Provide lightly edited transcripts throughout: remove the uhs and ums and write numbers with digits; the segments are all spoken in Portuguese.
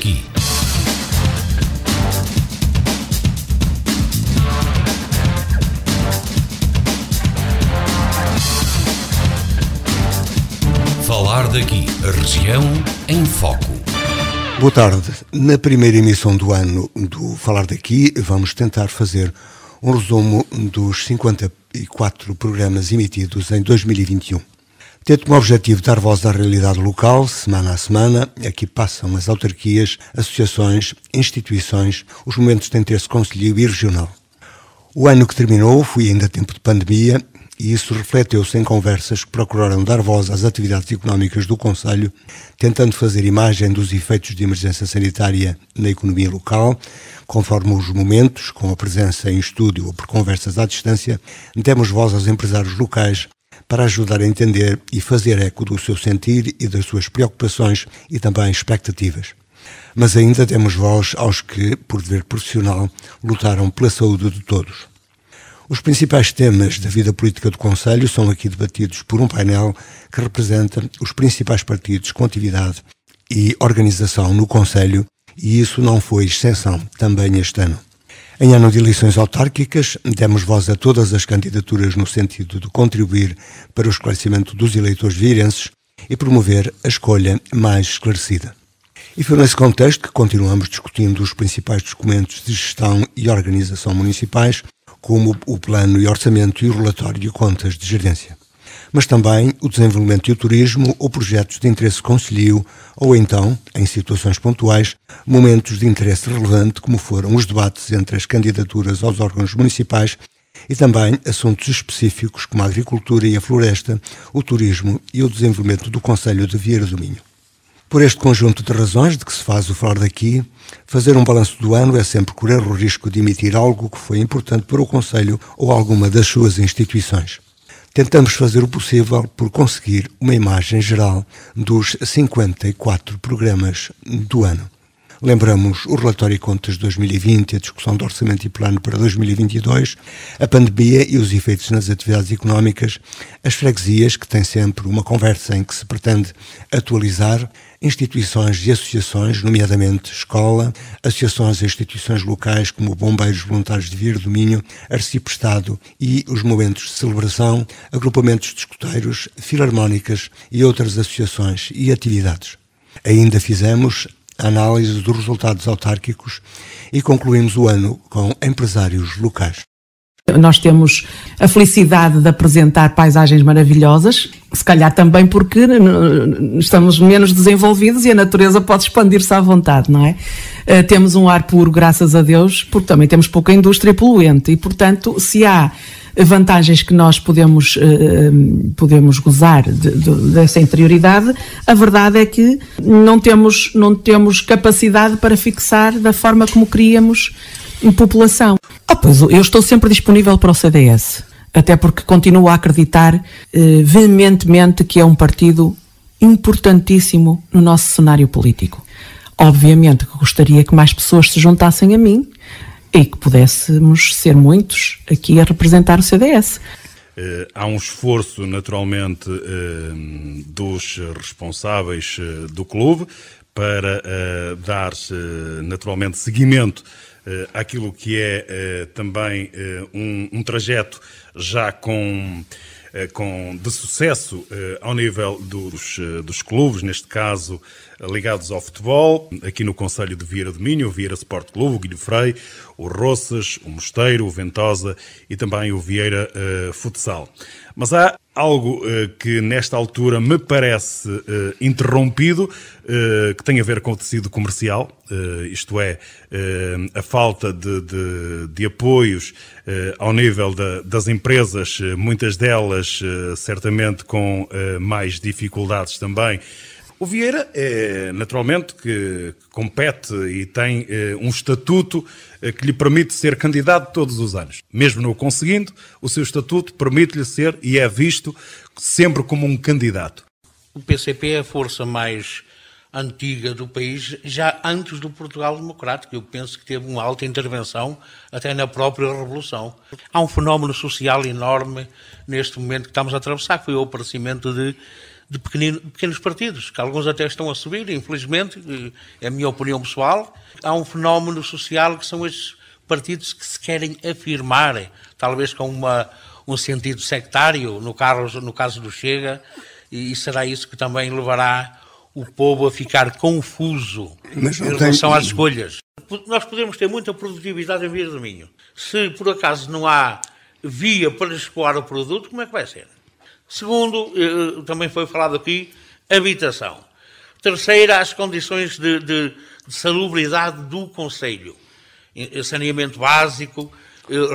daqui. Falar daqui, a região em foco. Boa tarde. Na primeira emissão do ano do Falar daqui, vamos tentar fazer um resumo dos 54 programas emitidos em 2021. Tendo como objetivo dar voz à realidade local, semana a semana, aqui passam as autarquias, associações, instituições, os momentos de interesse concelhio e regional. O ano que terminou foi ainda tempo de pandemia, e isso refletiu-se em conversas que procuraram dar voz às atividades económicas do concelho, tentando fazer imagem dos efeitos de emergência sanitária na economia local, conforme os momentos, com a presença em estúdio ou por conversas à distância, demos voz aos empresários locais para ajudar a entender e fazer eco do seu sentir e das suas preocupações e também expectativas. Mas ainda demos voz aos que, por dever profissional, lutaram pela saúde de todos. Os principais temas da vida política do concelho são aqui debatidos por um painel que representa os principais partidos com atividade e organização no concelho, e isso não foi exceção também este ano. Em ano de eleições autárquicas, demos voz a todas as candidaturas no sentido de contribuir para o esclarecimento dos eleitores vieirenses e promover a escolha mais esclarecida. E foi nesse contexto que continuamos discutindo os principais documentos de gestão e organização municipais, como o plano e orçamento e o relatório de contas de gerência. Mas também o desenvolvimento e o turismo ou projetos de interesse concelhio ou então, em situações pontuais, momentos de interesse relevante como foram os debates entre as candidaturas aos órgãos municipais e também assuntos específicos como a agricultura e a floresta, o turismo e o desenvolvimento do concelho de Vieira do Minho. Por este conjunto de razões de que se faz o Falar daqui, fazer um balanço do ano é sempre correr o risco de emitir algo que foi importante para o concelho ou alguma das suas instituições. Tentamos fazer o possível por conseguir uma imagem geral dos 54 programas do ano. Lembramos o relatório e contas de 2020, a discussão do orçamento e plano para 2022, a pandemia e os efeitos nas atividades económicas, as freguesias, que têm sempre uma conversa em que se pretende atualizar, instituições e associações, nomeadamente escola, associações e instituições locais como Bombeiros Voluntários de Vieira do Minho, Arciprestado e os momentos de celebração, agrupamentos de escuteiros, filarmónicas e outras associações e atividades. Ainda fizemos a análise dos resultados autárquicos e concluímos o ano com empresários locais. Nós temos a felicidade de apresentar paisagens maravilhosas, se calhar também porque estamos menos desenvolvidos e a natureza pode expandir-se à vontade, não é? Temos um ar puro, graças a Deus, porque também temos pouca indústria poluente e, portanto, se há vantagens que nós podemos gozar dessa interioridade, a verdade é que não temos capacidade para fixar da forma como queríamos em população. Pois eu estou sempre disponível para o CDS, até porque continuo a acreditar veementemente que é um partido importantíssimo no nosso cenário político. Obviamente que gostaria que mais pessoas se juntassem a mim e que pudéssemos ser muitos aqui a representar o CDS. Há um esforço, naturalmente, dos responsáveis do clube para dar, naturalmente, seguimento àquilo que é também um trajeto já de sucesso ao nível dos clubes, neste caso ligados ao futebol, aqui no concelho de Vieira do Minho, o Vieira Sport Clube, o Guilho Frei, o Roças, o Mosteiro, o Ventosa e também o Vieira Futsal. Mas há algo que nesta altura me parece interrompido, que tem a ver com o tecido comercial, isto é, a falta de apoios ao nível das empresas, muitas delas certamente com mais dificuldades também. O Vieira, naturalmente, que compete e tem um estatuto que lhe permite ser candidato todos os anos. Mesmo não o conseguindo, o seu estatuto permite-lhe ser e é visto sempre como um candidato. O PCP é a força mais antiga do país, já antes do Portugal Democrático. Eu penso que teve uma alta intervenção até na própria Revolução. Há um fenómeno social enorme neste momento que estamos a atravessar, que foi o aparecimento de de pequenos partidos, que alguns até estão a subir, infelizmente, é a minha opinião pessoal. Há um fenómeno social que são estes partidos que se querem afirmar, talvez com um sentido sectário, no caso do Chega, e será isso que também levará o povo a ficar confuso em relação às escolhas. Nós podemos ter muita produtividade em Vieira do Minho. Se por acaso não há via para escoar o produto, como é que vai ser? Segundo, também foi falado aqui, habitação. Terceira, as condições de salubridade do concelho. Saneamento básico,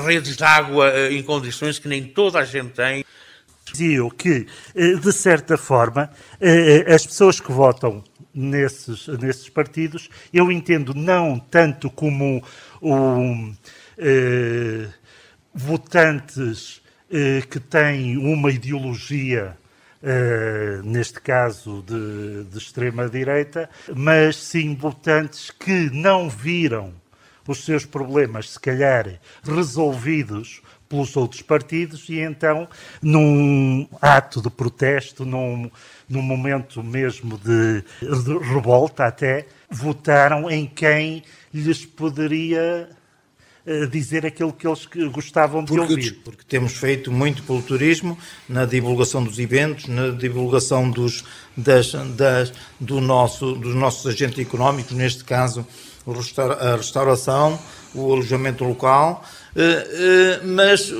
redes de água em condições que nem toda a gente tem. Dizia que, de certa forma, as pessoas que votam nesses partidos, eu entendo não tanto como votantes que têm uma ideologia, neste caso de extrema-direita, mas sim votantes que não viram os seus problemas, se calhar, resolvidos pelos outros partidos e então, num ato de protesto, num momento mesmo de revolta até, votaram em quem lhes poderia dizer aquilo que eles gostavam de ouvir. Porque temos feito muito pelo turismo, na divulgação dos eventos, na divulgação dos nossos agentes económicos, neste caso a restauração, o alojamento local, mas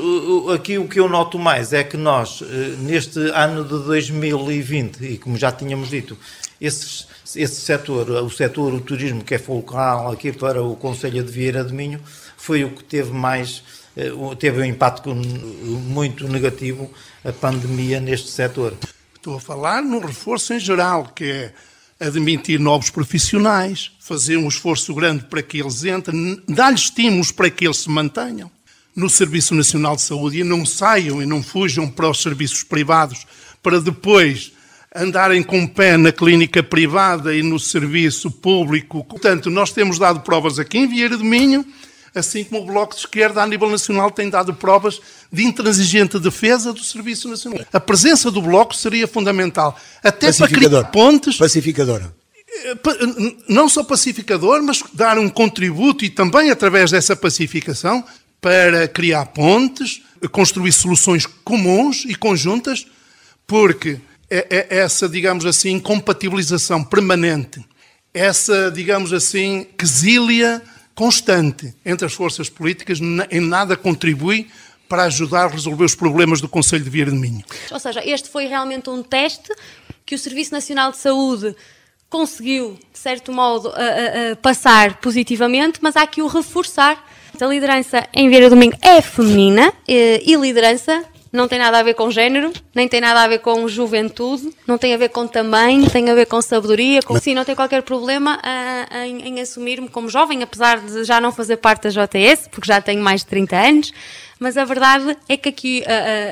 aqui o que eu noto mais é que nós, neste ano de 2020, e como já tínhamos dito, esse setor, o turismo que é focal aqui para o concelho de Vieira do Minho, foi o que teve um impacto muito negativo, a pandemia neste setor. Estou a falar num reforço em geral, que é admitir novos profissionais, fazer um esforço grande para que eles entrem, dar-lhes estímulos para que eles se mantenham no Serviço Nacional de Saúde e não saiam e não fujam para os serviços privados para depois andarem com o pé na clínica privada e no serviço público. Portanto, nós temos dado provas aqui em Vieira do Minho, assim como o Bloco de Esquerda a nível nacional tem dado provas de intransigente defesa do Serviço Nacional. A presença do Bloco seria fundamental, até para criar pontes... Pacificadora. Não só pacificador, mas dar um contributo e também através dessa pacificação para criar pontes, construir soluções comuns e conjuntas, porque essa, digamos assim, incompatibilização permanente, essa, digamos assim, quesília constante entre as forças políticas em nada contribui para ajudar a resolver os problemas do Concelho de Vieira do Minho. Ou seja, este foi realmente um teste que o Serviço Nacional de Saúde conseguiu, de certo modo, passar positivamente, mas há que o reforçar. A liderança em Vieira do Minho é feminina e liderança não tem nada a ver com género, nem tem nada a ver com juventude, não tem a ver com tamanho, tem a ver com sabedoria. Sim, não tem qualquer problema em assumir-me como jovem, apesar de já não fazer parte da JS, porque já tenho mais de 30 anos, mas a verdade é que aqui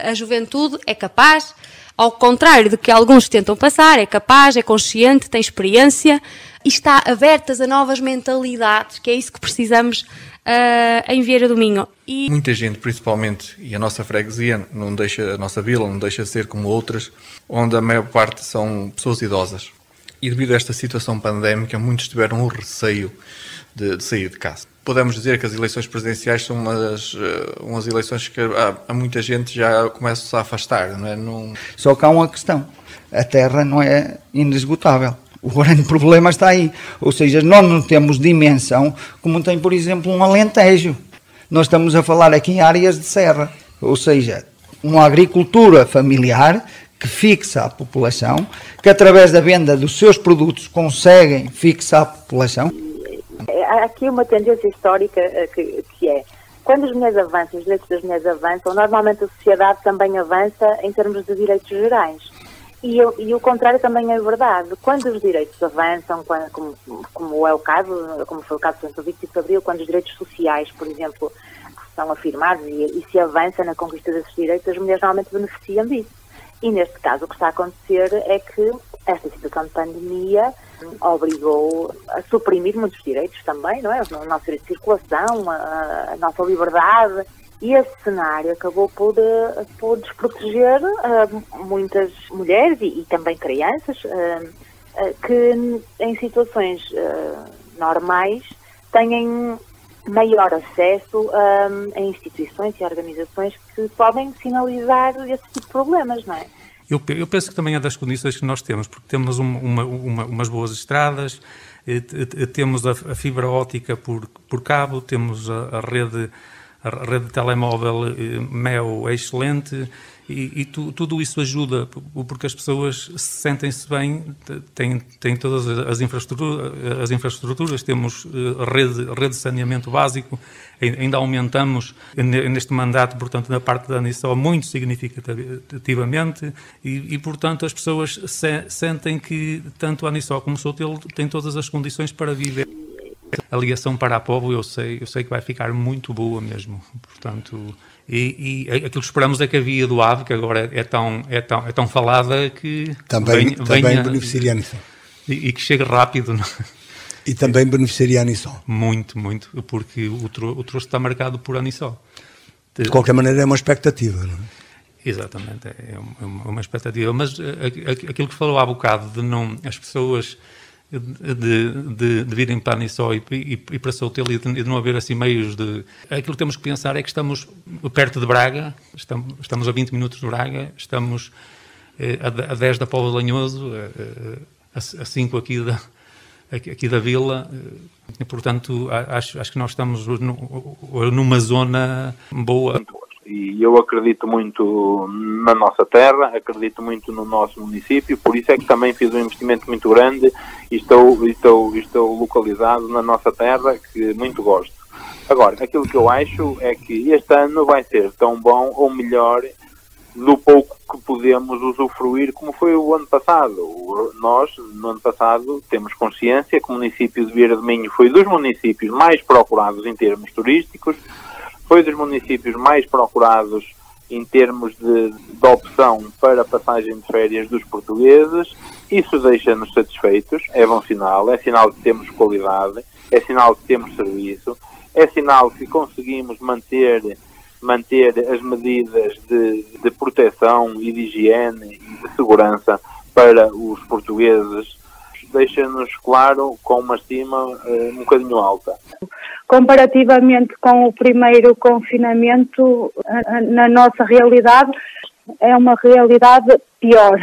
a juventude é capaz, ao contrário do que alguns tentam passar, é capaz, é consciente, tem experiência e está abertas a novas mentalidades, que é isso que precisamos em Vieira do Minho. E muita gente, principalmente, e a nossa freguesia, a nossa vila não deixa de ser como outras, onde a maior parte são pessoas idosas. E devido a esta situação pandémica, muitos tiveram o receio de sair de casa. Podemos dizer que as eleições presidenciais são umas eleições que há muita gente já começa a afastar, não é? Só que há uma questão, a terra não é inesgotável. O grande problema está aí, ou seja, nós não temos dimensão como tem, por exemplo, um Alentejo. Nós estamos a falar aqui em áreas de serra, ou seja, uma agricultura familiar que fixa a população, que através da venda dos seus produtos conseguem fixar a população. Há aqui uma tendência histórica que é, quando as mulheres avançam, os direitos das mulheres avançam, normalmente a sociedade também avança em termos de direitos gerais. E o contrário também é verdade. Quando os direitos avançam, como é o caso, como foi o caso do 25 de Abril, quando os direitos sociais, por exemplo, são afirmados e se avança na conquista desses direitos, as mulheres normalmente beneficiam disso. E neste caso o que está a acontecer é que esta situação de pandemia obrigou a suprimir muitos direitos também, não é? O nosso direito de circulação, a nossa liberdade, e esse cenário acabou por desproteger muitas mulheres e também crianças que em situações normais têm maior acesso a instituições e organizações que podem sinalizar esse tipo de problemas, não é? Eu penso que também é das condições que nós temos, porque temos umas boas estradas, temos a fibra óptica por cabo, temos a rede de telemóvel MEO é excelente, e tudo isso ajuda, porque as pessoas sentem-se bem, têm todas as infraestruturas, temos rede de saneamento básico, ainda aumentamos neste mandato, portanto, na parte da ANISO, muito significativamente, e portanto, as pessoas sentem que tanto a ANISO como o Sotelo têm todas as condições para viver. A ligação para a Póvoa, eu sei que vai ficar muito boa mesmo, portanto... E aquilo que esperamos é que a via do AVE, que agora é tão falada, que também beneficiaria a ANISO. E que chegue rápido. Não? E também beneficiaria a ANISO. Muito, porque o troço está marcado por ANISO. De qualquer maneira é uma expectativa, não é? Exatamente, é uma expectativa. Mas aquilo que falou há bocado, de não as pessoas... De virem para a ANISO e para Sotelo e de não haver assim meios de... Aquilo que temos que pensar é que estamos perto de Braga, estamos a 20 minutos de Braga, estamos a 10 da Póvoa de Lanhoso, a 5 aqui da Vila, e, portanto acho que nós estamos numa zona boa. E eu acredito muito na nossa terra, acredito muito no nosso município, por isso é que também fiz um investimento muito grande e estou localizado na nossa terra, que muito gosto. Agora, aquilo que eu acho é que este ano vai ser tão bom ou melhor do pouco que podemos usufruir como foi o ano passado. Nós, no ano passado, temos consciência que o município de Vieira do Minho foi dos municípios mais procurados em termos turísticos, foi dos municípios mais procurados em termos de opção para a passagem de férias dos portugueses. Isso deixa-nos satisfeitos, é bom sinal, é sinal que temos qualidade, é sinal que temos serviço, é sinal que conseguimos manter as medidas de proteção e de higiene e de segurança para os portugueses. Deixa-nos, claro, com uma estima um bocadinho alta. Comparativamente com o primeiro confinamento, na nossa realidade, é uma realidade pior.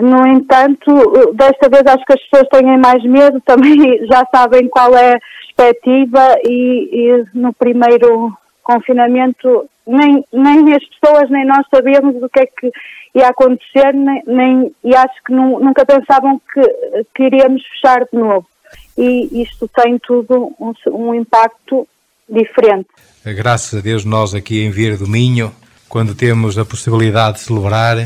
No entanto, desta vez acho que as pessoas têm mais medo, também já sabem qual é a perspectiva e no primeiro confinamento nem as pessoas nem nós sabíamos o que é que ia acontecer, e acho que nunca pensavam que iríamos fechar de novo. E isto tem tudo um impacto diferente. Graças a Deus, nós aqui em Vieira do Minho, quando temos a possibilidade de celebrar,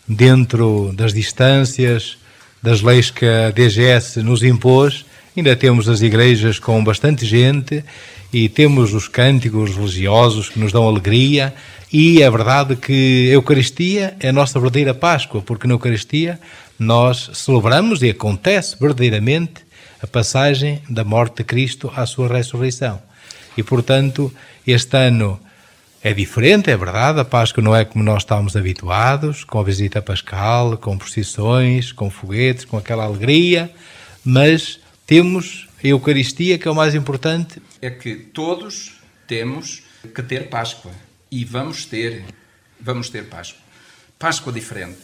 dentro das distâncias, das leis que a DGS nos impôs, ainda temos as igrejas com bastante gente e temos os cânticos religiosos que nos dão alegria, e é verdade que a Eucaristia é a nossa verdadeira Páscoa, porque na Eucaristia nós celebramos, e acontece verdadeiramente, a passagem da morte de Cristo à sua ressurreição. E, portanto, este ano é diferente, é verdade, a Páscoa não é como nós estávamos habituados, com a visita pascal, com procissões, com foguetes, com aquela alegria, mas temos a Eucaristia, que é o mais importante. É que todos temos que ter Páscoa, e vamos ter Páscoa. Páscoa diferente.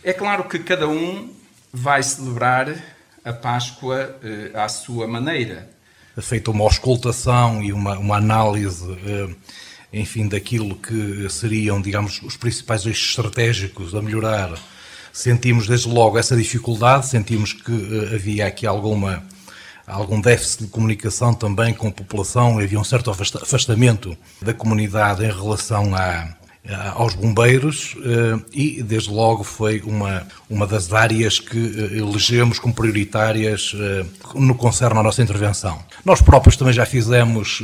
É claro que cada um vai celebrar a Páscoa à sua maneira. Feita uma auscultação e uma análise, enfim, daquilo que seriam, digamos, os principais eixos estratégicos a melhorar, sentimos desde logo essa dificuldade, sentimos que havia aqui algum déficit de comunicação também com a população, havia um certo afastamento da comunidade em relação aos bombeiros e, desde logo, foi uma das áreas que elegemos como prioritárias no que concerne à nossa intervenção. Nós próprios também já fizemos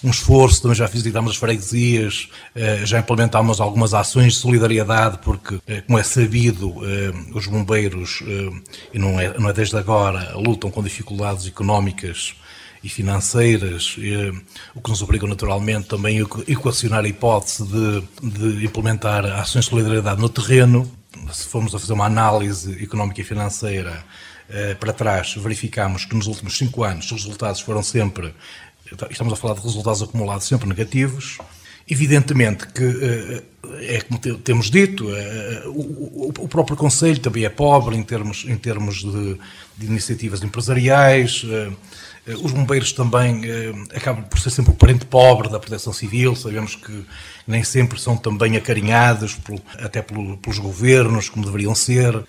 um esforço, também já visitamos as freguesias, já implementámos algumas ações de solidariedade, porque, como é sabido, os bombeiros, e não é desde agora, lutam com dificuldades económicas e financeiras, o que nos obriga naturalmente também a equacionar a hipótese de implementar ações de solidariedade no terreno. Se formos a fazer uma análise económica e financeira para trás, verificamos que nos últimos 5 anos os resultados foram sempre, estamos a falar de resultados acumulados sempre negativos. Evidentemente que, como temos dito, o próprio Conselho também é pobre em termos de iniciativas empresariais. Os bombeiros também acabam por ser sempre o parente pobre da Proteção Civil. Sabemos que nem sempre são também acarinhados até pelos governos como deveriam ser.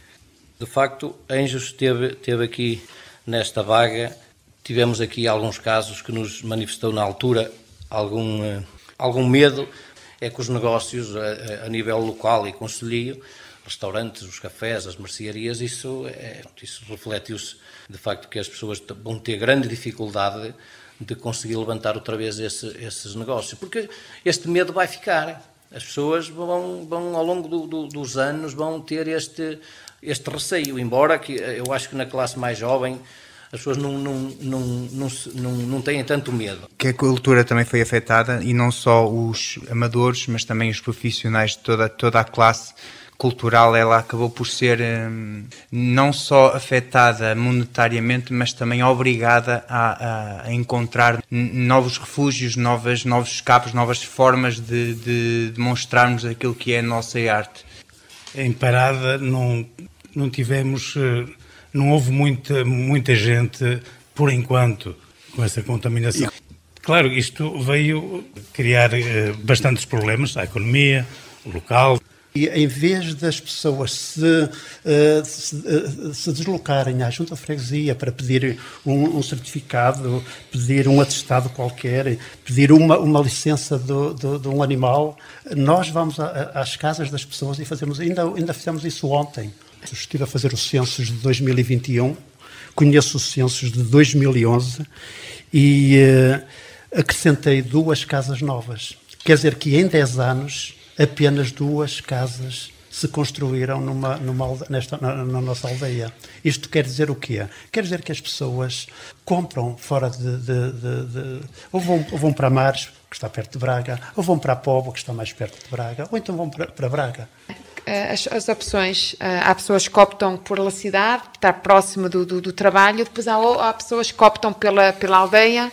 De facto, Anjos esteve aqui nesta vaga. Tivemos aqui alguns casos que nos manifestou na altura algum medo. É que os negócios a nível local e concelhio, restaurantes, os cafés, as mercearias, isso reflete-se de facto que as pessoas vão ter grande dificuldade de conseguir levantar outra vez esses negócios, porque este medo vai ficar. As pessoas vão ao longo dos anos vão ter este receio, embora que eu acho que na classe mais jovem as pessoas não têm tanto medo. Que a cultura também foi afetada, e não só os amadores, mas também os profissionais de toda a classe cultural. Ela acabou por ser não só afetada monetariamente, mas também obrigada a encontrar novos refúgios, novos escapes, novas formas de demonstrarmos aquilo que é a nossa arte. Em Parada não tivemos, não houve muita gente, por enquanto, com essa contaminação. Claro, isto veio criar bastantes problemas à economia local. E em vez das pessoas se deslocarem à Junta de Freguesia para pedir um certificado, pedir um atestado qualquer, pedir uma licença de um animal, nós vamos às casas das pessoas e ainda fizemos isso ontem. Estive a fazer os censos de 2021, conheço os censos de 2011 e acrescentei 2 casas novas. Quer dizer que em 10 anos apenas 2 casas se construíram na nossa aldeia. Isto quer dizer o quê? Quer dizer que as pessoas compram fora ou vão para Mares, que está perto de Braga, ou vão para a Póvoa, que está mais perto de Braga, ou então vão para Braga. As opções, há pessoas que optam pela cidade, estar próximo do trabalho, depois há pessoas que optam pela aldeia,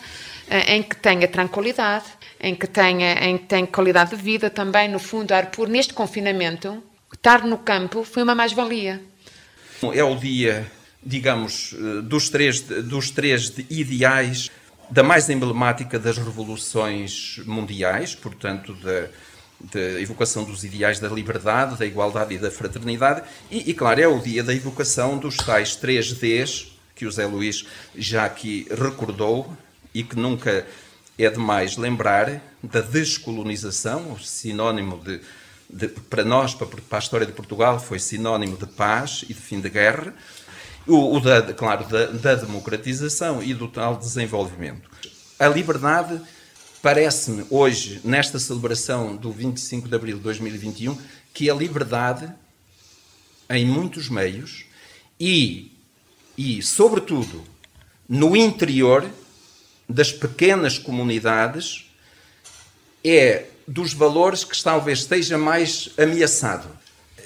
em que tenha tranquilidade, em que tem qualidade de vida também, no fundo, ar puro. Neste confinamento, estar no campo foi uma mais-valia. É o dia, digamos, dos três ideais, da mais emblemática das revoluções mundiais, portanto, da evocação dos ideais da liberdade, da igualdade e da fraternidade, e claro, é o dia da evocação dos tais 3 Ds, que o Zé Luís já aqui recordou, e que nunca é demais lembrar, da descolonização, o sinónimo para nós, para a história de Portugal, foi sinónimo de paz e de fim de guerra, claro, da democratização e do tal desenvolvimento. A liberdade, parece-me hoje, nesta celebração do 25 de abril de 2021, que a liberdade, em muitos meios, e sobretudo, no interior das pequenas comunidades, é dos valores que talvez esteja mais ameaçado.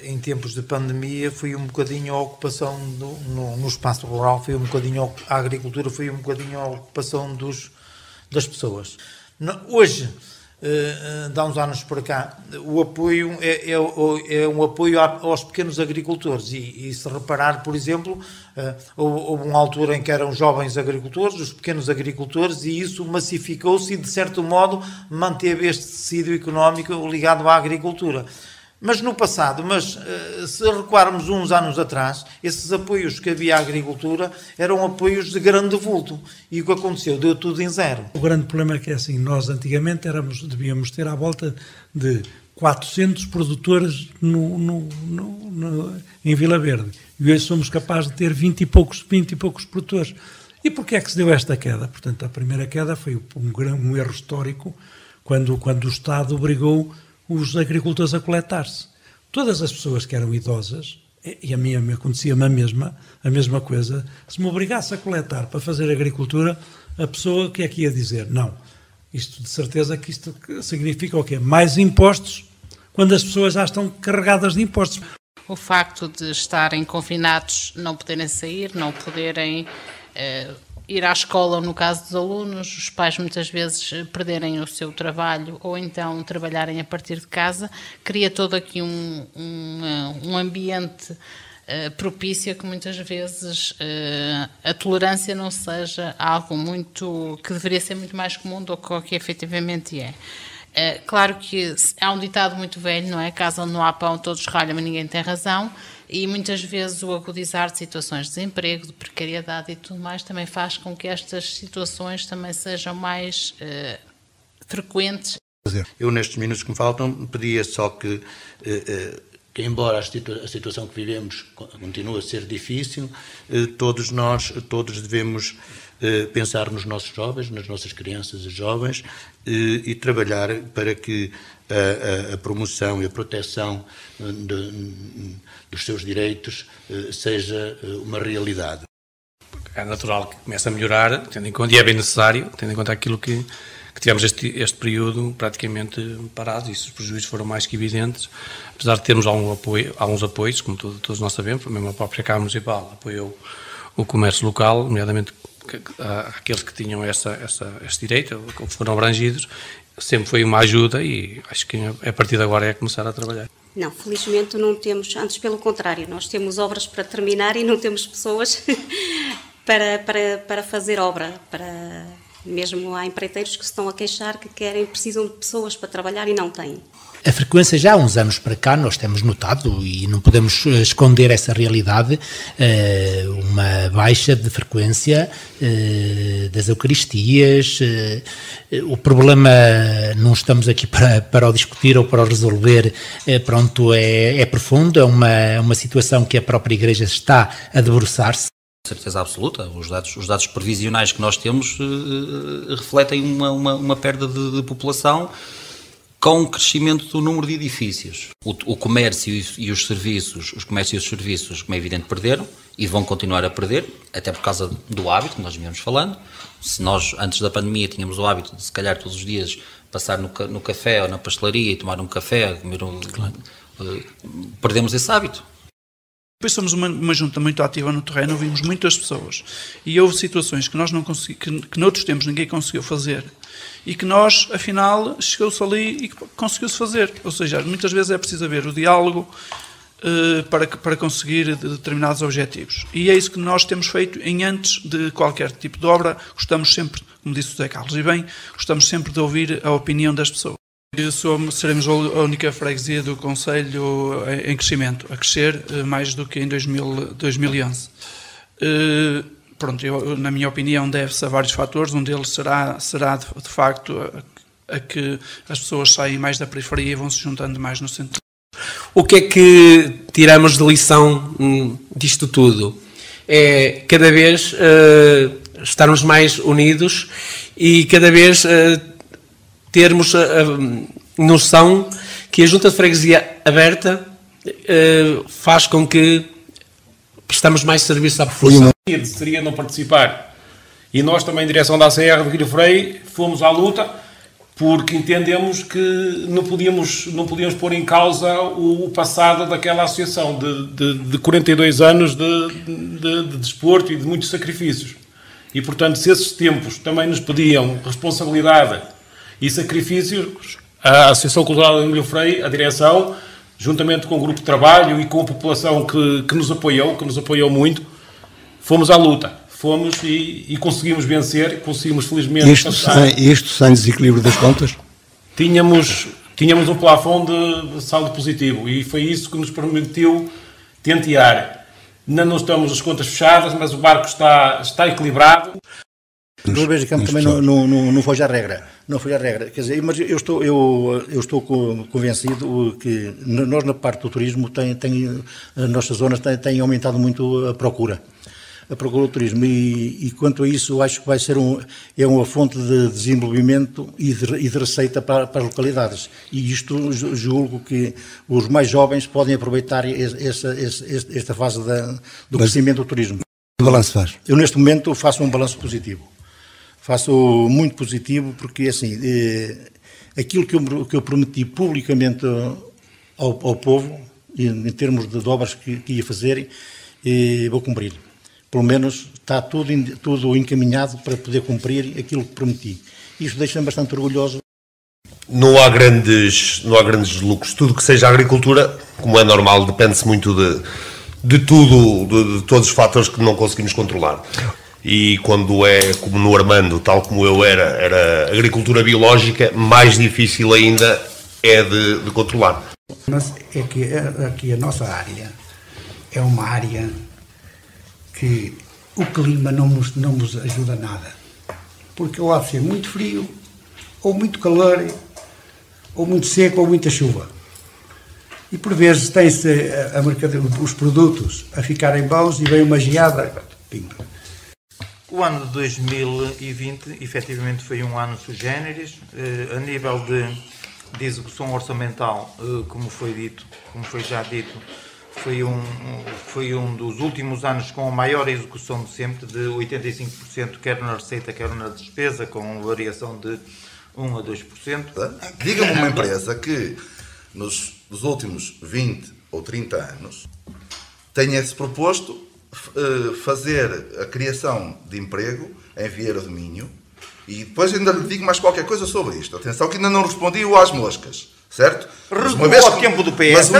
Em tempos de pandemia foi um bocadinho a ocupação no espaço rural, foi um bocadinho a agricultura, foi um bocadinho a ocupação das pessoas. Hoje, de há uns anos para cá, o apoio é um apoio aos pequenos agricultores e se reparar, por exemplo, houve uma altura em que eram jovens agricultores, os pequenos agricultores, e isso massificou-se e, de certo modo, manteve este tecido económico ligado à agricultura. Mas no passado, se recuarmos uns anos atrás, esses apoios que havia à agricultura eram apoios de grande vulto. E o que aconteceu? Deu tudo em zero. O grande problema é que, assim, nós antigamente devíamos ter à volta de 400 produtores em Vila Verde. E hoje somos capazes de ter 20 e poucos produtores. E porquê é que se deu esta queda? Portanto, a primeira queda foi um erro histórico, quando o Estado obrigou os agricultores a coletar-se. Todas as pessoas que eram idosas, e a mim acontecia-me a mesma coisa, se me obrigasse a coletar para fazer agricultura, a pessoa que é que ia dizer? Não. Isto, de certeza, que isto significa o quê? Mais impostos, quando as pessoas já estão carregadas de impostos. O facto de estarem confinados, não poderem sair, não poderem ir à escola, no caso dos alunos, os pais muitas vezes perderem o seu trabalho ou então trabalharem a partir de casa, cria todo aqui um ambiente propício que muitas vezes a tolerância não seja algo que deveria ser muito mais comum do que efetivamente é. Claro que há um ditado muito velho, não é? Casa onde não há pão, todos ralham, mas ninguém tem razão. E muitas vezes o agudizar de situações de desemprego, de precariedade e tudo mais também faz com que estas situações também sejam mais frequentes. Eu, nestes minutos que me faltam, pedia só que embora a situação que vivemos continue a ser difícil, todos devemos pensar nos nossos jovens, nas nossas crianças e jovens e trabalhar para que a promoção e a proteção dos seus direitos seja uma realidade. É natural que comece a melhorar, tendo em conta, e é bem necessário, tendo em conta aquilo que tivemos este período praticamente parado, e os prejuízos foram mais que evidentes, apesar de termos alguns apoios, como todos nós sabemos, mesmo a própria Câmara Municipal apoiou o comércio local, nomeadamente aqueles que tinham esse direito, que foram abrangidos, sempre foi uma ajuda e acho que a partir de agora é começar a trabalhar. Não, felizmente não temos, antes pelo contrário, nós temos obras para terminar e não temos pessoas para fazer obra, mesmo há empreiteiros que se estão a queixar que precisam de pessoas para trabalhar e não têm. A frequência já há uns anos para cá nós temos notado, e não podemos esconder essa realidade, uma baixa de frequência das Eucaristias. O problema, não estamos aqui para o discutir ou para o resolver, é profundo, é uma situação que a própria Igreja está a debruçar-se. Certeza absoluta, os dados previsionais que nós temos refletem uma perda de população com o crescimento do número de edifícios. O comércio e os serviços, como é evidente, perderam e vão continuar a perder, até por causa do hábito que nós vínhamos falando. Se nós, antes da pandemia, tínhamos o hábito de, se calhar, todos os dias passar no café ou na pastelaria e tomar um café, comer perdemos esse hábito. Depois somos uma junta muito ativa no terreno, ouvimos muitas pessoas e houve situações que nós não conseguimos, que noutros tempos ninguém conseguiu fazer e que nós, afinal, chegou-se ali e conseguiu-se fazer. Ou seja, muitas vezes é preciso haver o diálogo para conseguir determinados objetivos. E é isso que nós temos feito antes de qualquer tipo de obra. Gostamos sempre, como disse o José Carlos, e bem, gostamos sempre de ouvir a opinião das pessoas. Seremos a única freguesia do Conselho em crescimento, a crescer mais do que em 2011. Na minha opinião, deve-se a vários fatores. Um deles será de facto a que as pessoas saem mais da periferia e vão se juntando mais no centro. O que é que tiramos de lição disto tudo? É cada vez estarmos mais unidos e cada vez termos a noção que a Junta de Freguesia aberta faz com que prestamos mais serviço à população. Seria não participar. E nós também, em direção da ACR de Guilherme, fomos à luta porque entendemos que não podíamos pôr em causa o passado daquela associação de 42 anos de desporto e de muitos sacrifícios. E, portanto, se esses tempos também nos pediam responsabilidade e sacrifícios, a Associação Cultural de Emílio Frei, a direção, juntamente com o grupo de trabalho e com a população que nos apoiou muito, fomos à luta. Fomos e conseguimos vencer, conseguimos felizmente Isto sem desequilíbrio das contas? Tínhamos tínhamos um plafond de saldo positivo e foi isso que nos permitiu tentear. Ainda não estamos as contas fechadas, mas o barco está equilibrado. O Beijacampo também não foge à regra. Não foge à regra. Quer dizer, mas eu estou convencido que nós, na parte do turismo, as nossas zonas têm aumentado muito a procura do turismo. E quanto a isso, eu acho que vai ser uma fonte de desenvolvimento e de receita para as localidades. E isto julgo que os mais jovens podem aproveitar esta fase do crescimento do turismo. Que balanço faz? Eu, neste momento, faço um balanço positivo. Faço muito positivo porque, assim, aquilo que eu prometi publicamente ao povo, em termos de obras que ia fazer, vou cumprir. Pelo menos está tudo encaminhado para poder cumprir aquilo que prometi. Isto deixa-me bastante orgulhoso. Não há grandes lucros. Tudo que seja agricultura, como é normal, depende-se muito de tudo, de todos os fatores que não conseguimos controlar. E quando é como no Armando, tal como eu era agricultura biológica, mais difícil ainda é de controlar. Mas é que aqui a nossa área é uma área que o clima não nos ajuda nada. Porque ou há de ser muito frio, ou muito calor, ou muito seco, ou muita chuva. E por vezes tem-se os produtos a ficarem bons e vem uma geada, pimba. O ano de 2020, efetivamente, foi um ano sui generis. A nível de execução orçamental, como foi já dito, foi um dos últimos anos com a maior execução de sempre, de 85%, quer na receita, quer na despesa, com variação de 1% a 2%. Diga-me uma empresa que, nos últimos 20 ou 30 anos, tenha-se proposto fazer a criação de emprego em Vieira do Minho, e depois ainda lhe digo mais qualquer coisa sobre isto. Atenção que ainda não respondi às moscas, certo? Recuar ao tempo do PS.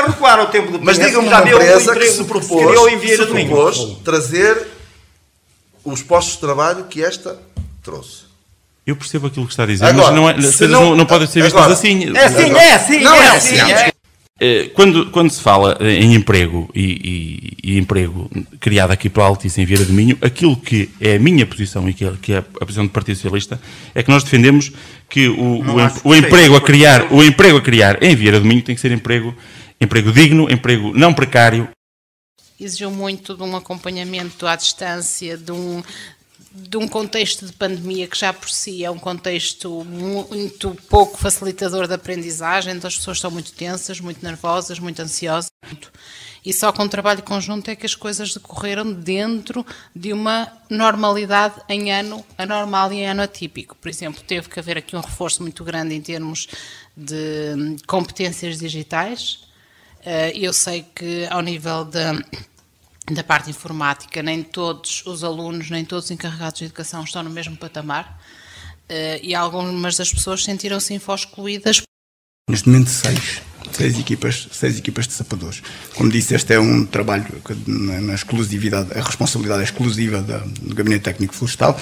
Recuar ao tempo do PS. Mas diga-me uma empresa que se propôs trazer os postos de trabalho que esta trouxe. Eu percebo aquilo que está a dizer, agora, mas as coisas não podem ser vistas assim. É assim. Quando se fala em emprego e emprego criado aqui para a Altice em Vieira do Minho, aquilo que é a minha posição e que é a posição do Partido Socialista é que nós defendemos que o emprego a criar em Vieira do Minho tem que ser emprego digno, emprego não precário. Exigiu muito de um acompanhamento à distância, de um contexto de pandemia que já por si é um contexto muito pouco facilitador da aprendizagem, então as pessoas estão muito tensas, muito nervosas, muito ansiosas. E só com um trabalho conjunto é que as coisas decorreram dentro de uma normalidade em ano anormal e em ano atípico. Por exemplo, teve que haver aqui um reforço muito grande em termos de competências digitais. Eu sei que ao nível da parte informática, nem todos os alunos, nem todos os encarregados de educação estão no mesmo patamar, e algumas das pessoas sentiram-se info-excluídas. Neste momento, seis equipas de sapadores. Como disse, este é um trabalho na exclusividade, a responsabilidade exclusiva do Gabinete Técnico Florestal,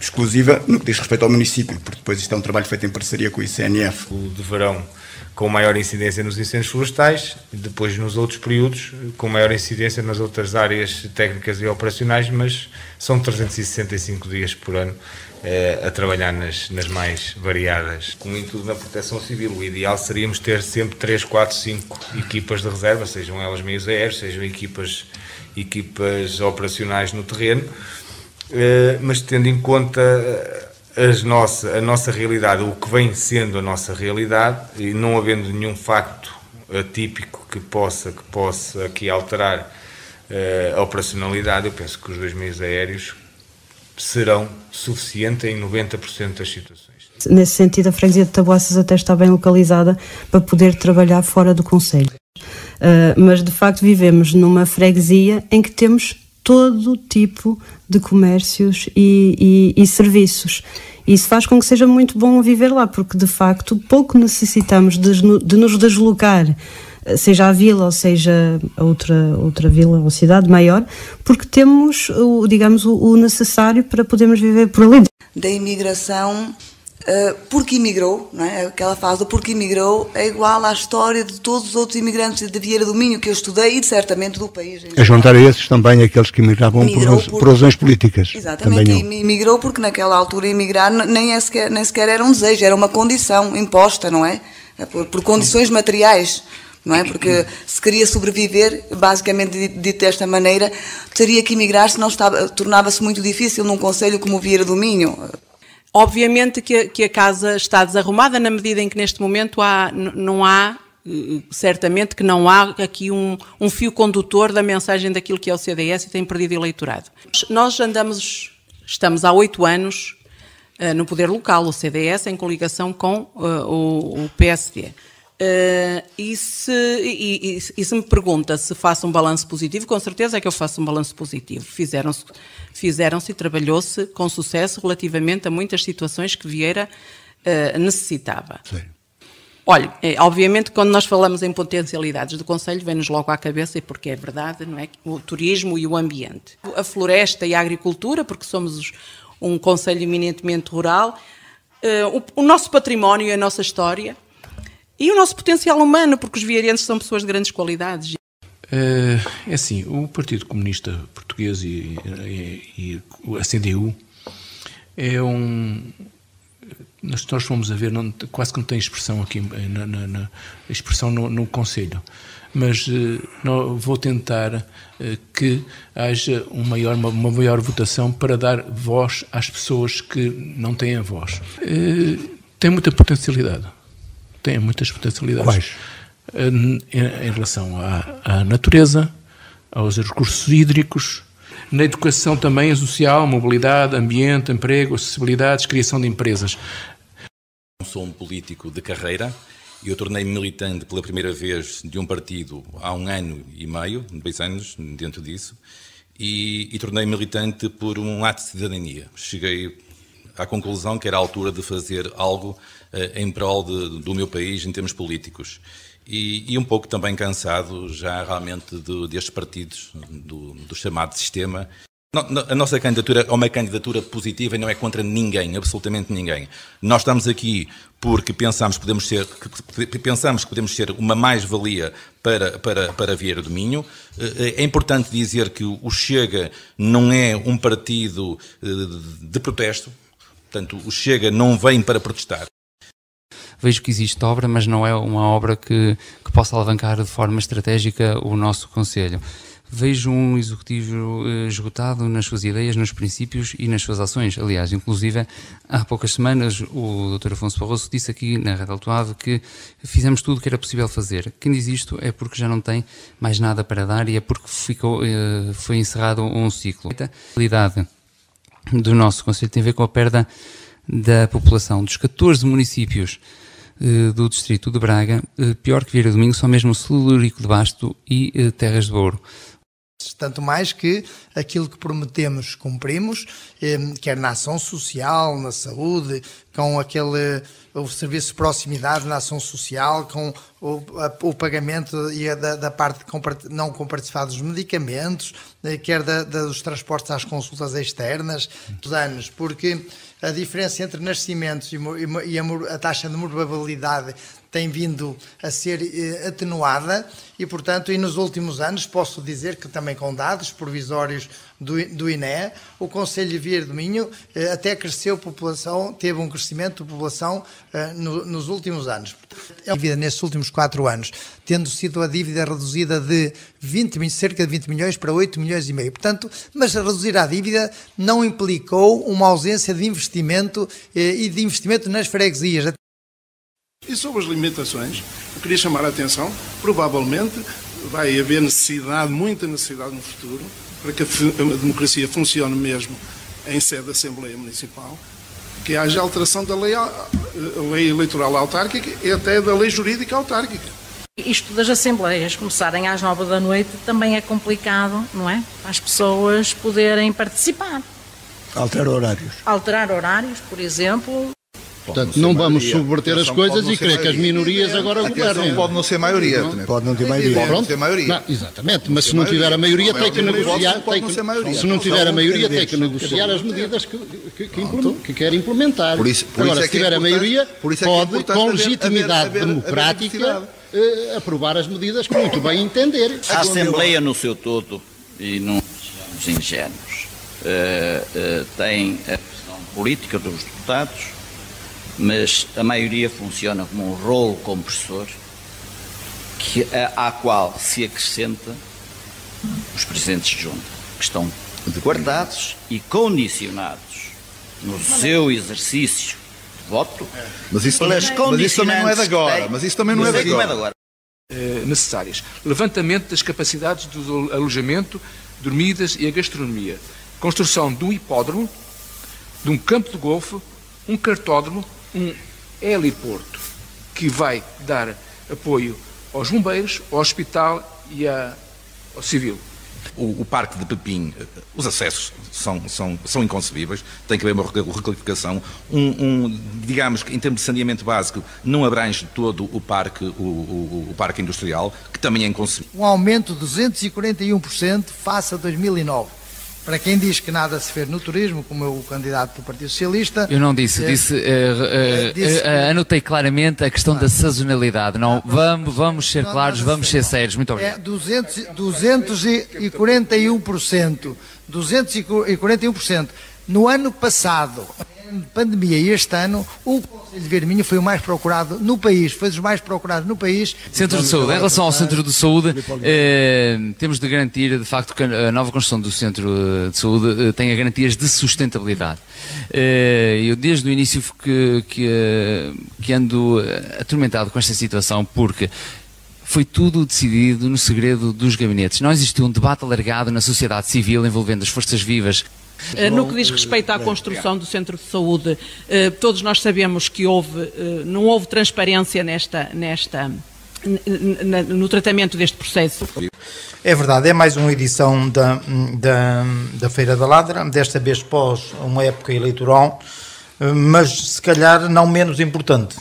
exclusiva no que diz respeito ao município, porque depois isto é um trabalho feito em parceria com o ICNF. O de verão com maior incidência nos incêndios florestais, e depois nos outros períodos com maior incidência nas outras áreas técnicas e operacionais, mas são 365 dias por ano a trabalhar nas mais variadas. Como em tudo na proteção civil, o ideal seríamos ter sempre 3, 4, 5 equipas de reserva, sejam elas meios aéreos, sejam equipas operacionais no terreno, mas tendo em conta a nossa realidade, o que vem sendo a nossa realidade, e não havendo nenhum facto atípico que possa aqui alterar a operacionalidade, eu penso que os 2 meios aéreos serão suficientes em 90% das situações. Nesse sentido, a freguesia de Taboaças até está bem localizada para poder trabalhar fora do concelho. Mas, de facto, vivemos numa freguesia em que temos todo tipo de comércios e serviços. Isso faz com que seja muito bom viver lá, porque de facto pouco necessitamos de nos deslocar, seja a vila ou seja a outra vila ou cidade maior, porque temos, digamos, o necessário para podermos viver por ali. Da imigração porque imigrou, não é? Aquela fase do porque imigrou é igual à história de todos os outros imigrantes de Vieira do Minho que eu estudei e certamente do país. A juntar a esses também aqueles que imigravam por razões políticas. Exatamente, imigrou porque naquela altura imigrar nem sequer era um desejo, era uma condição imposta, não é? Por condições materiais. Não é? Porque se queria sobreviver, basicamente dito desta maneira, teria que emigrar, senão tornava-se muito difícil num concelho como Vieira do Minho. Obviamente que a casa está desarrumada na medida em que neste momento certamente que não há aqui um fio condutor da mensagem daquilo que é o CDS e tem perdido eleitorado. Nós estamos há 8 anos no poder local, o CDS, em coligação com o PSD. E se me pergunta se faço um balanço positivo, com certeza é que eu faço um balanço positivo. Fizeram-se e trabalhou-se com sucesso relativamente a muitas situações que Vieira necessitava. Sim. Olha, obviamente quando nós falamos em potencialidades do concelho vem-nos logo à cabeça, e porque é verdade, não é? O turismo e o ambiente. A floresta e a agricultura, porque somos um concelho eminentemente rural, o nosso património e a nossa história. E o nosso potencial humano, porque os vieirenses são pessoas de grandes qualidades. É assim, o Partido Comunista Português e a CDU é nós fomos a ver, quase que não tem expressão aqui, expressão no Conselho, mas vou tentar que haja uma maior votação para dar voz às pessoas que não têm a voz. Tem muita potencialidade. Tem muitas potencialidades. Quais? Em relação à natureza, aos recursos hídricos, na educação também social, mobilidade, ambiente, emprego, acessibilidades, criação de empresas. Não sou um político de carreira. Eu tornei-me militante pela primeira vez de um partido há 1 ano e meio, 2 anos dentro disso, e tornei-me militante por um ato de cidadania. Cheguei à conclusão que era a altura de fazer algo em prol do meu país em termos políticos. E um pouco também cansado já realmente destes partidos, do chamado sistema. A nossa candidatura é uma candidatura positiva e não é contra ninguém, absolutamente ninguém. Nós estamos aqui porque pensamos que podemos ser uma mais-valia para Vieira do Minho. É importante dizer que o Chega não é um partido de protesto, portanto, o Chega não vem para protestar. Vejo que existe obra, mas não é uma obra que possa alavancar de forma estratégica o nosso Concelho. Vejo um executivo esgotado nas suas ideias, nos princípios e nas suas ações. Aliás, inclusive, há poucas semanas o Dr. Afonso Barroso disse aqui na Rádio Alto Ave que fizemos tudo o que era possível fazer. Quem diz isto é porque já não tem mais nada para dar e é porque foi encerrado um ciclo. A realidade do nosso Concelho tem a ver com a perda da população. Dos 14 municípios do distrito de Braga, pior que Vieira do Minho, só mesmo Celurico de Basto e Terras de Ouro. Tanto mais que aquilo que prometemos cumprimos, quer na ação social, na saúde, com o serviço de proximidade na ação social, com o pagamento da parte não comparticipada dos medicamentos, quer dos transportes às consultas externas, dos anos, porque a diferença entre nascimentos e a taxa de mortalidade tem vindo a ser atenuada e, portanto, nos últimos anos, posso dizer que também com dados provisórios do INE, o Concelho de Vieira do Minho até cresceu população, teve um crescimento de população nos últimos anos. A dívida nesses últimos 4 anos, tendo sido a dívida reduzida de cerca de 20 milhões para 8 milhões e meio. Portanto, mas reduzir a dívida não implicou uma ausência de investimento e de investimento nas freguesias. E sobre as limitações, eu queria chamar a atenção, provavelmente vai haver muita necessidade no futuro, para que a democracia funcione mesmo em sede da Assembleia Municipal, que haja alteração da lei eleitoral autárquica e até da lei jurídica autárquica. Isto das assembleias começarem às 9 da noite também é complicado, não é? Para as pessoas poderem participar. Alterar horários. Alterar horários, por exemplo. Portanto, não vamos subverter as coisas e querer que as minorias agora governem. Pode não ser maioria. Pode não ter maioria. Pode não ter maioria. Não, exatamente, mas se não tiver a maioria tem que negociar. Se não tiver a maioria tem que negociar as medidas que quer implementar. Agora, se tiver a maioria, pode, com legitimidade democrática, aprovar as medidas que muito bem entender. A Assembleia no seu todo, e não sejamos ingênuos, tem a pressão política dos deputados, mas a maioria funciona como um rolo compressor à qual se acrescenta os presidentes de junta, que estão guardados e condicionados no seu exercício de voto pelas condicionantes também não é de agora. Mas isso também não é de agora. Necessárias. Levantamento das capacidades do alojamento, dormidas e a gastronomia. Construção de um hipódromo, de um campo de golfe, um cartódromo, um heliporto, que vai dar apoio aos bombeiros, ao hospital e ao civil. O Parque de Pepim, os acessos são inconcebíveis, tem que haver uma requalificação. Digamos que em termos de saneamento básico não abrange todo o parque industrial, que também é inconcebível. Um aumento de 241% face a 2009. Para quem diz que nada se fez no turismo, como o candidato do Partido Socialista... Eu não disse, anotei claramente a questão da sazonalidade. Não, vamos ser claros, vamos ser sérios. Muito obrigado. 241%. 241%. No ano passado, pandemia, e este ano, o Conselho de Vieira do Minho foi o mais procurado no país, foi dos mais procurados no país. Centro de Saúde. Em relação ao Centro de Saúde, temos de garantir, de facto, que a nova construção do Centro de Saúde tenha garantias de sustentabilidade. Eu, desde o início, que ando atormentado com esta situação, porque foi tudo decidido no segredo dos gabinetes. Não existiu um debate alargado na sociedade civil envolvendo as forças vivas. No que diz respeito à construção do Centro de Saúde, todos nós sabemos que não houve transparência no tratamento deste processo. É verdade, é mais uma edição da Feira da Ladra, desta vez pós uma época eleitoral, mas se calhar não menos importante.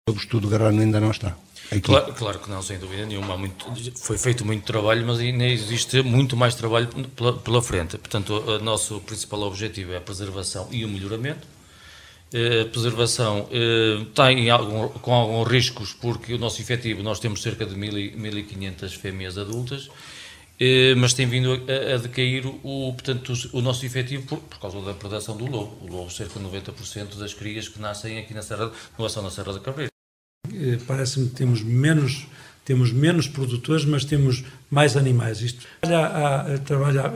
O estudo de Garrano ainda não está. Claro que não, sem dúvida nenhuma. Foi feito muito trabalho, mas ainda existe muito mais trabalho pela frente. Portanto, o nosso principal objetivo é a preservação e o melhoramento. A preservação está com alguns riscos, porque o nosso efetivo, nós temos cerca de 1.500 fêmeas adultas, mas tem vindo a decair o nosso efetivo por causa da predação do lobo. O lobo, cerca de 90% das crias que nascem aqui na Serra, não é só na Serra da Cabreira. Parece-me que temos menos produtores, mas temos mais animais. Isto trabalha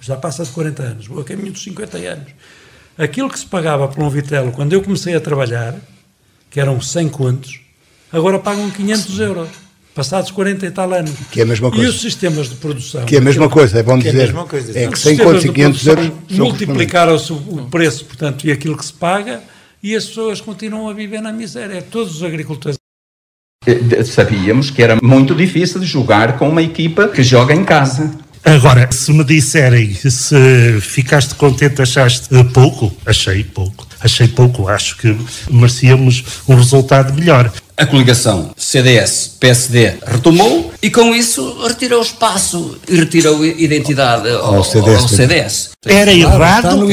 já passa de 40 anos, a caminho dos 50 anos. Aquilo que se pagava por um vitelo, quando eu comecei a trabalhar, que eram 100 contos, agora pagam 500 euros, passados 40 e tal anos. Que é a mesma coisa. E os sistemas de produção... Que é a mesma coisa, é bom dizer. É que 100 contos e 500 euros... Multiplicaram-se o preço, portanto, e aquilo que se paga... E as pessoas continuam a viver na miséria, todos os agricultores. Sabíamos que era muito difícil de jogar com uma equipa que joga em casa. Agora, se me disserem se ficaste contente, achaste pouco, achei pouco, acho que merecíamos um resultado melhor. A coligação CDS-PSD retomou e com isso retirou espaço e retirou identidade ao CDS. Era errado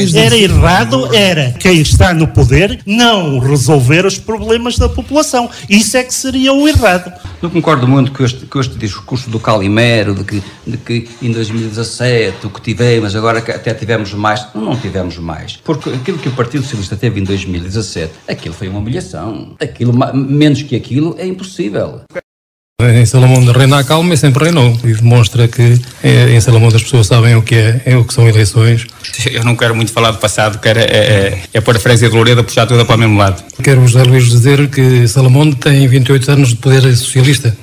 quem está no poder não resolver os problemas da população. Isso é que seria o errado. Não concordo muito com este discurso do Calimero, de que em 2017 o que tivemos, agora até tivemos mais. Não tivemos mais. Porque aquilo que o Partido Socialista teve em 2017, aquilo foi uma humilhação. Menos que aquilo é impossível. Em Salamão reina a calma e sempre reinou. E demonstra que em Salamão as pessoas sabem o que são eleições. Eu não quero muito falar do passado, é pôr a Frência de Louredo a puxar tudo para o mesmo lado. Quero, José Luís, dizer que Salamão tem 28 anos de poder socialista.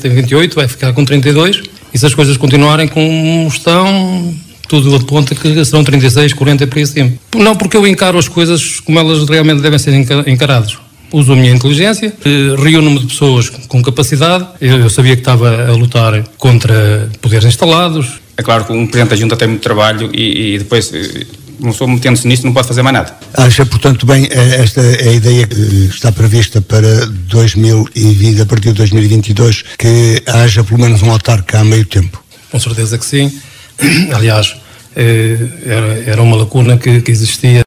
Tem 28, vai ficar com 32. E se as coisas continuarem como estão, tudo aponta que serão 36, 40 por aí acima. Não porque eu encaro as coisas como elas realmente devem ser encaradas. Uso a minha inteligência, reúno-me de pessoas com capacidade. Eu sabia que estava a lutar contra poderes instalados. É claro que um Presidente da Junta tem muito trabalho e depois uma pessoa metendo-se nisto não pode fazer mais nada. Acha, portanto, bem, esta é a ideia que está prevista para 2020, a partir de 2022, que haja pelo menos um autarca a meio tempo? Com certeza que sim. Aliás, era uma lacuna que existia.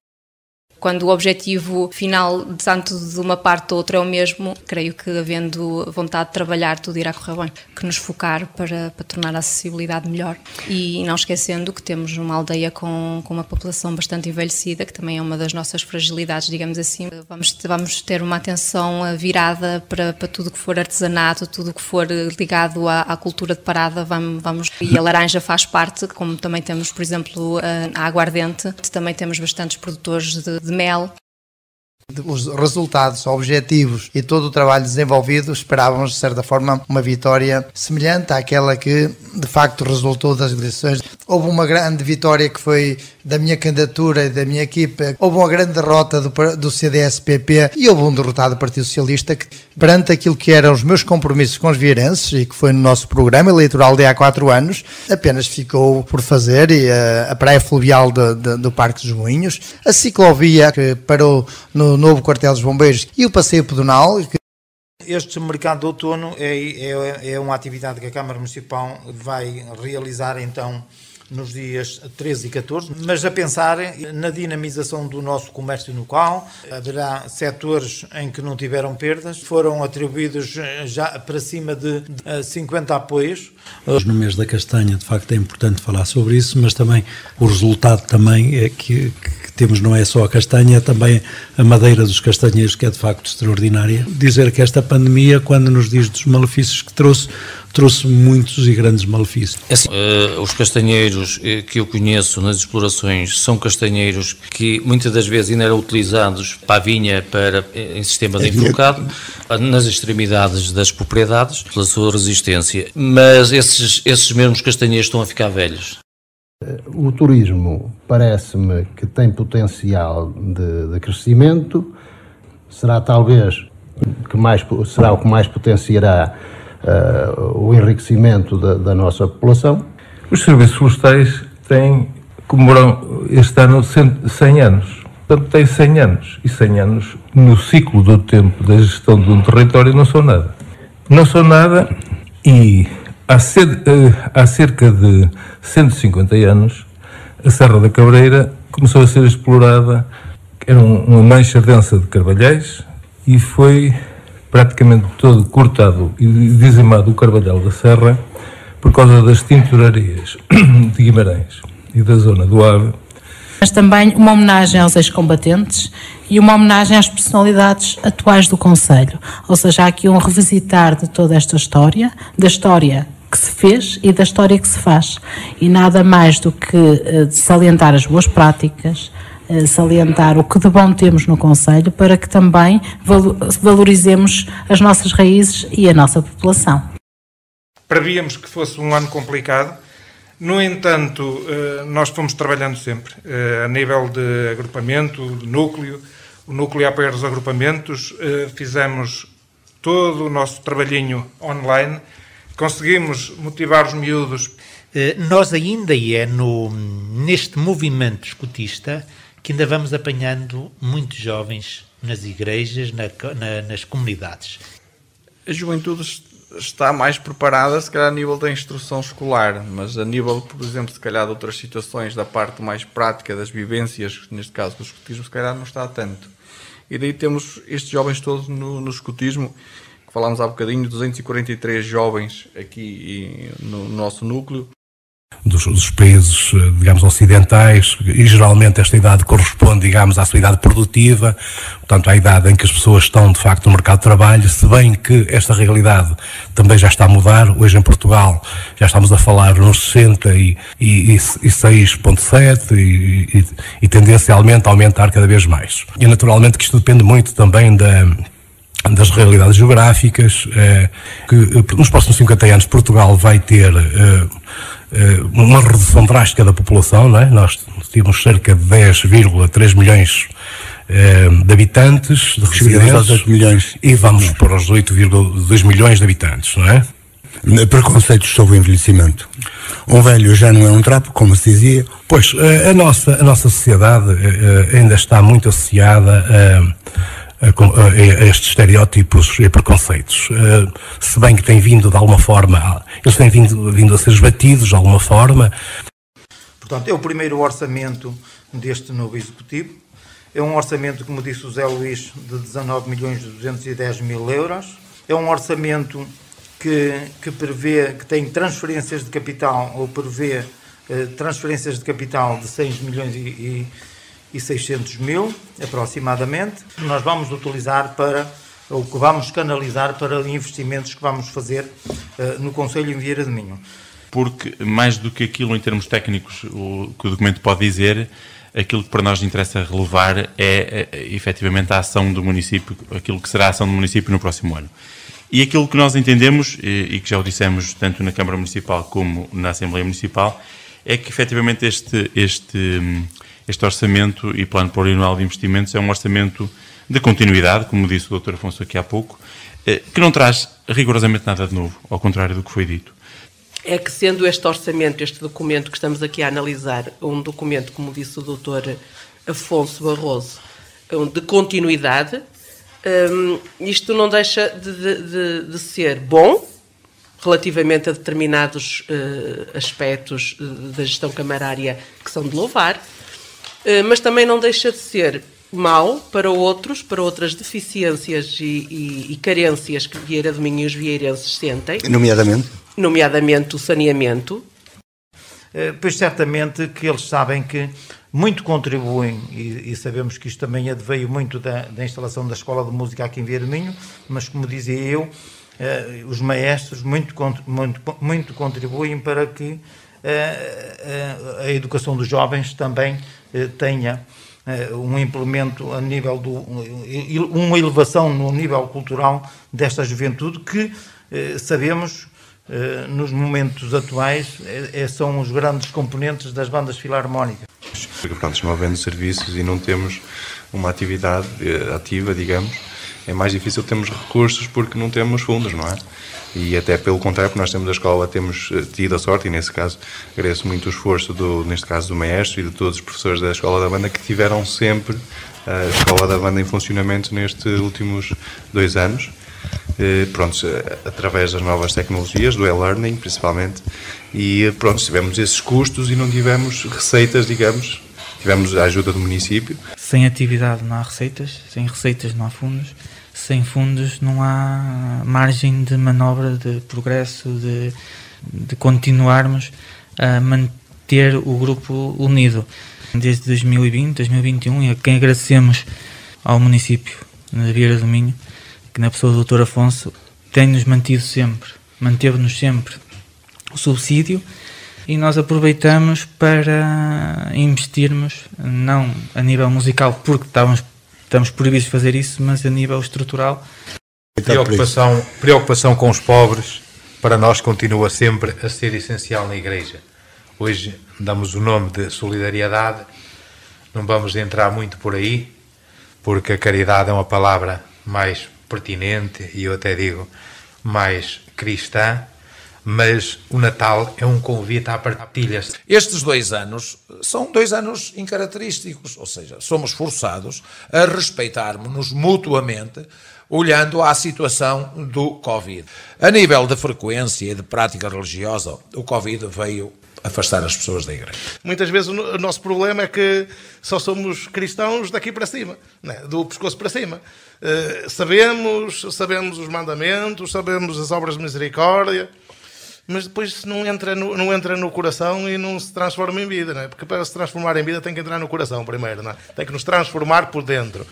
Quando o objetivo final, tanto de uma parte ou outra, é o mesmo, creio que, havendo vontade de trabalhar, tudo irá correr bem. Que nos focar para tornar a acessibilidade melhor. E não esquecendo que temos uma aldeia com uma população bastante envelhecida, que também é uma das nossas fragilidades, digamos assim. Vamos ter uma atenção virada para tudo que for artesanato, tudo que for ligado à cultura de parada. E a laranja faz parte, como também temos, por exemplo, a aguardente. Também temos bastantes produtores de mel. Os resultados objetivos e todo o trabalho desenvolvido, esperávamos, de certa forma, uma vitória semelhante àquela que, de facto, resultou das eleições. Houve uma grande vitória que foi da minha candidatura e da minha equipa. Houve uma grande derrota do CDS-PP e houve um derrotado do Partido Socialista que, perante aquilo que eram os meus compromissos com os vieirenses e que foi no nosso programa eleitoral de há 4 anos, apenas ficou por fazer a praia fluvial do Parque dos Moinhos, a ciclovia que parou no novo quartel dos bombeiros e o passeio pedonal. Este mercado de outono é uma atividade que a Câmara Municipal vai realizar então nos dias 13 e 14, mas a pensar na dinamização do nosso comércio local. Haverá setores em que não tiveram perdas, foram atribuídos já para cima de 50 apoios. No mês da castanha, de facto, é importante falar sobre isso, mas também o resultado também é que temos não é só a castanha, é também a madeira dos castanheiros, que é de facto extraordinária. Dizer que esta pandemia, quando nos diz dos malefícios que trouxe muitos e grandes malefícios. Assim, os castanheiros que eu conheço nas explorações são castanheiros que muitas das vezes ainda eram utilizados para a vinha, em sistema de enforcado, nas extremidades das propriedades, pela sua resistência. Mas esses mesmos castanheiros estão a ficar velhos. O turismo parece-me que tem potencial de crescimento, será talvez será o que mais potenciará o enriquecimento da nossa população. Os serviços florestais comemoram este ano 100 anos. Portanto, tem 100 anos. E 100 anos, no ciclo do tempo da gestão de um território, não são nada. Não são nada e há cerca de 150 anos, a Serra da Cabreira começou a ser explorada. Era uma mancha densa de carvalhais e foi praticamente todo cortado e dizimado o carvalhal da Serra por causa das tinturarias de Guimarães e da zona do Ave. Mas também uma homenagem aos ex-combatentes e uma homenagem às personalidades atuais do Concelho. Ou seja, há aqui um revisitar de toda esta história, da história que se fez e da história que se faz. E nada mais do que salientar as boas práticas, salientar o que de bom temos no Concelho, para que também valorizemos as nossas raízes e a nossa população. Prevíamos que fosse um ano complicado, no entanto, nós fomos trabalhando sempre, a nível de agrupamento, de núcleo, o núcleo a apoiar os agrupamentos, fizemos todo o nosso trabalhinho online, conseguimos motivar os miúdos. Nós ainda neste movimento escutista que ainda vamos apanhando muitos jovens nas igrejas, nas comunidades. A juventude está mais preparada, se calhar, a nível da instrução escolar, mas a nível, por exemplo, se calhar de outras situações, da parte mais prática das vivências, neste caso do escutismo, se calhar não está tanto. E daí temos estes jovens todos no escutismo, que falámos há bocadinho, 243 jovens aqui no nosso núcleo. Dos países, digamos, ocidentais, e geralmente esta idade corresponde, digamos, à sua idade produtiva, portanto, à idade em que as pessoas estão, de facto, no mercado de trabalho, se bem que esta realidade também já está a mudar. Hoje em Portugal já estamos a falar nos 66,7 e tendencialmente a aumentar cada vez mais. E naturalmente que isto depende muito também das realidades geográficas, que nos próximos 50 anos Portugal vai ter uma redução drástica da população, não é? Nós temos cerca de 10,3 milhões de habitantes, de residentes, 8 milhões. E vamos para os 8,2 milhões de habitantes, não é? preconceitos sobre o envelhecimento. Um velho já não é um trapo, como se dizia. Pois, a nossa sociedade ainda está muito associada a estes estereótipos e preconceitos. Se bem que tem vindo de alguma forma, eles têm vindo a ser esbatidos de alguma forma. Portanto, é o primeiro orçamento deste novo Executivo. É um orçamento, como disse o Zé Luís, de 19.210.000 euros. É um orçamento que prevê, que tem transferências de capital, ou prevê transferências de capital de 6.600.000, aproximadamente. Nós vamos utilizar ou que vamos canalizar para investimentos que vamos fazer no Concelho em Vieira de Minho. Porque, mais do que aquilo em termos técnicos, o que o documento pode dizer, aquilo que para nós interessa relevar é efetivamente a ação do município, aquilo que será a ação do município no próximo ano. E aquilo que nós entendemos, e que já o dissemos tanto na Câmara Municipal como na Assembleia Municipal, é que efetivamente este orçamento e plano plurianual de investimentos é um orçamento de continuidade, como disse o Dr. Afonso aqui há pouco, que não traz rigorosamente nada de novo, ao contrário do que foi dito. É que, sendo este orçamento, este documento que estamos aqui a analisar, um documento, como disse o Dr. Afonso Barroso, de continuidade, isto não deixa de ser bom relativamente a determinados aspectos da gestão camarária que são de louvar, mas também não deixa de ser mau para outras deficiências e carências que Vieira de Minho e os vieirenses sentem. Nomeadamente o saneamento. Pois certamente que eles sabem que muito contribuem, e sabemos que isto também adveio muito da instalação da Escola de Música aqui em Vieira de Minho, mas como dizia eu, os maestros muito contribuem para que a educação dos jovens também tenha um implemento a nível uma elevação no nível cultural desta juventude que sabemos nos momentos atuais são os grandes componentes das bandas filarmónicas. Porque, pronto, não havendo serviços e não temos uma atividade ativa, digamos, é mais difícil termos recursos porque não temos fundos, não é? E até pelo contrário, porque nós temos a escola, temos tido a sorte, e nesse caso agradeço muito o esforço, neste caso do maestro e de todos os professores da Escola da Banda, que tiveram sempre a Escola da Banda em funcionamento nestes últimos 2 anos. Pronto, através das novas tecnologias, do e-learning principalmente, e pronto, tivemos esses custos e não tivemos receitas, digamos, tivemos a ajuda do município. Sem atividade não há receitas, sem receitas não há fundos, sem fundos não há margem de manobra, de progresso, de continuarmos a manter o grupo unido. Desde 2020, 2021, e a quem agradecemos ao município de Vieira do Minho, que na pessoa do Dr. Afonso tem-nos manteve-nos sempre o subsídio, e nós aproveitamos para investirmos, não a nível musical, porque estamos proibidos de fazer isso, mas a nível estrutural. Preocupação com os pobres, para nós continua sempre a ser essencial na Igreja. Hoje damos o nome de solidariedade, não vamos entrar muito por aí, porque a caridade é uma palavra mais pertinente e eu até digo mais cristã, mas o Natal é um convite à partilha. Estes 2 anos são 2 anos incaracterísticos, ou seja, somos forçados a respeitarmos-nos mutuamente, olhando à situação do Covid. A nível de frequência e de prática religiosa, o Covid veio afastar as pessoas da igreja. Muitas vezes o nosso problema é que só somos cristãos daqui para cima, né? Do pescoço para cima. Sabemos os mandamentos, sabemos as obras de misericórdia, mas depois não entra no coração e não se transforma em vida, né? Porque para se transformar em vida tem que entrar no coração primeiro, né? Tem que nos transformar por dentro.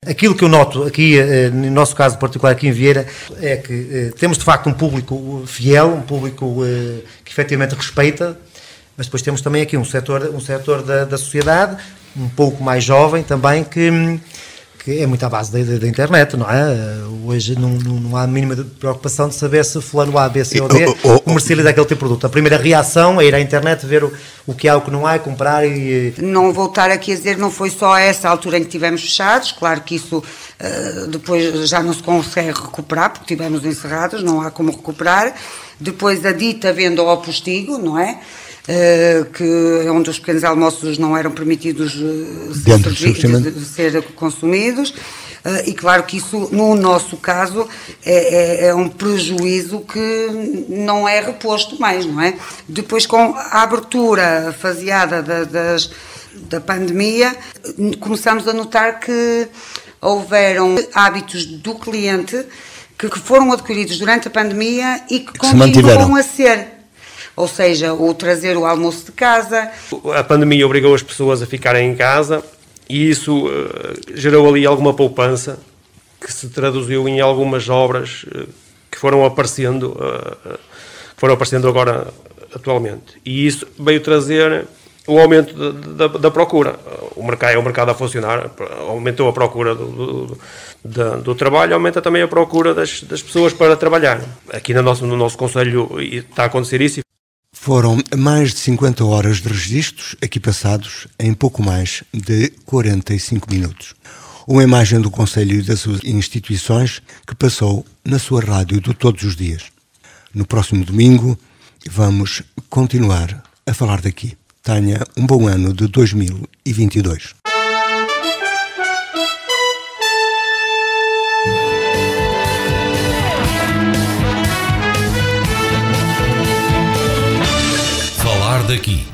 Aquilo que eu noto aqui, no nosso caso particular aqui em Vieira, é que temos de facto um público fiel, um público que efetivamente respeita, mas depois temos também aqui um setor da sociedade, um pouco mais jovem também, que é muito à base da internet, não é? Hoje não há a mínima preocupação de saber se fulano A, B, C ou D comercializa aquele tipo de produto. A primeira reação é ir à internet, ver o que há, o que não há, comprar e... Não voltar aqui a dizer, não foi só essa altura em que estivemos fechados, claro que isso depois já não se consegue recuperar, porque estivemos encerrados, não há como recuperar, depois a dita venda ao postigo, não é? Que é onde os pequenos almoços não eram permitidos ser consumidos. E claro que isso, no nosso caso, é um prejuízo que não é reposto mais, não é? Depois, com a abertura faseada da pandemia, começamos a notar que houveram hábitos do cliente que foram adquiridos durante a pandemia e que continuam a ser. Ou seja, o trazer o almoço de casa. A pandemia obrigou as pessoas a ficarem em casa e isso gerou ali alguma poupança que se traduziu em algumas obras que foram aparecendo agora atualmente. E isso veio trazer o aumento da procura. O mercado a funcionar, aumentou a procura do trabalho, aumenta também a procura das pessoas para trabalhar. Aqui no nosso concelho está a acontecer isso. Foram mais de 50 horas de registros aqui passados em pouco mais de 45 minutos. Uma imagem do Conselho e das suas instituições que passou na sua rádio de todos os dias. No próximo domingo vamos continuar a falar daqui. Tenha um bom ano de 2022. Falar daqui.